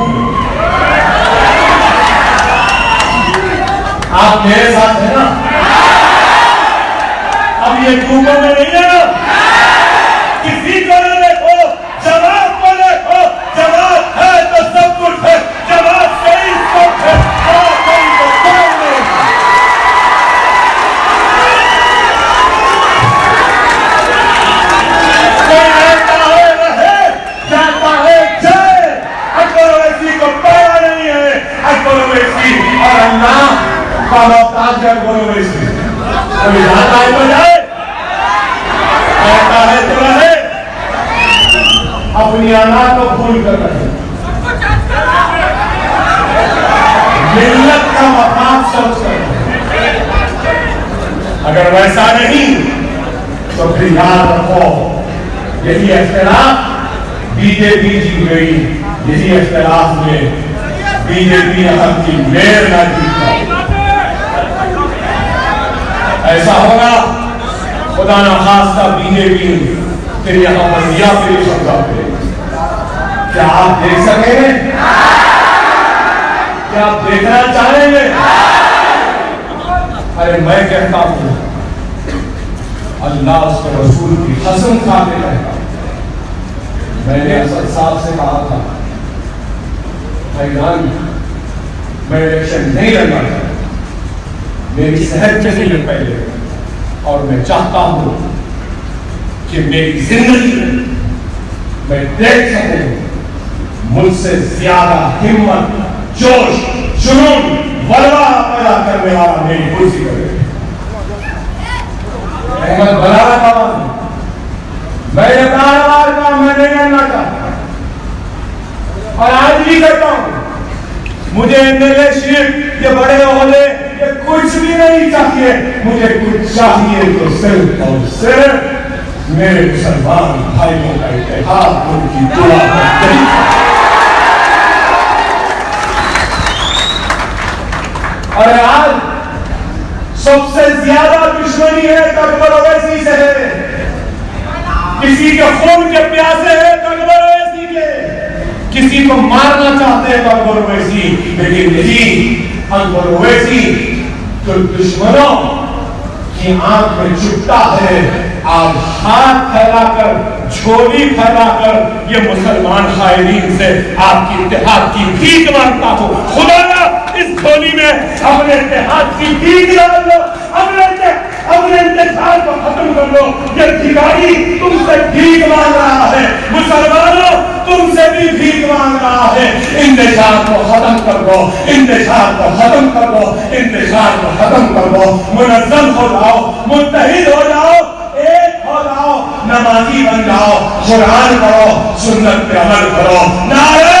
آپ میرے ساتھ ہیں نا؟ اب یہ گروپوں میں نہیں ہے نا؟ کسی کو نہ دیکھو، جماعت کو دیکھو. جماعت ہے تو سب کچھ ہے، جماعت سے ہی سب ہے. اور اللہ کا محتاج ہے گرویسی. کوئی جاتا ہے تو جائے، رہتا ہے تو رہے. اپنی انا کو بھول کر رہے. ملت کا مفاد سوچ کر. اگر ویسا نہیں تو پھر یاد رکھو یہی اختلاف بی جے پی جیت گئی. یہی اختلاف میں بی جے پی اہم کی میر نہ جیتا. ایسا ہوگا خدا نخواستہ بی جے پی پھر یہاں پر یا پھر سمجھا پڑے. کیا آپ دیکھ سکیں گے؟ کیا آپ دیکھنا چاہیں گے؟ ارے میں کہتا ہوں اللہ اس کے رسول کی قسم کھا کے کہتا ہوں. میں نے اسد صاحب سے کہا تھا میں الیکشن نہیں لڑنا چاہتا، میری صحت سے نہیں پہلے، اور میں چاہتا ہوں کہ میری زندگی میں دیکھ سکوں مجھ سے زیادہ ہمت، جوش، جنون، ولولہ پیدا کرنے والا میری کرسی کرے. احمد بلال کا میں نے کاروبار کا میں نہیں کرنا چاہتا، اور آج بھی کرتا ہوں. مجھے ایم ایل شپ یہ بڑے عہدے یہ کچھ بھی نہیں چاہیے. مجھے کچھ چاہیے تو صرف اور صرف میرے مسلمان بھائیوں کا اتحاد، ان کی دعا ہے. اور آج سب سے زیادہ دشمنی ہے اکبر اویسی سے ہے. کسی کے خون کے پیاسے ہیں اکبر اویسی کے، کسی کو مارنا چاہتے ہیں اکبر اویسی. لیکن یہی اکبر اویسی جو دشمنوں کی آنکھ میں چپتا ہے، آج ہاتھ پھیلا کر، جھولی پھیلا کر یہ مسلمان قائدین سے آپ کی اتحاد کی بھیک مانگتا ہوں. خدا اس جھولی میں اپنے اتحاد کی بھیک ڈال دو. اپنے انتشار کو ختم کر دو. یہ بھکاری تم سے بھیک مانگ رہا ہے. مسلمانوں تم سے بھی بھیک مانگ رہا ہے. انتشار کو ختم کر دو, انتشار کو ختم کر دو, انتشار کو ختم کر دو. منظم ہو جاؤ, متحد ہو جاؤ, ایک ہو جاؤ, نمازی بن جاؤ, قرآن پڑھو, سنت پہ عمل کرو. نعرہ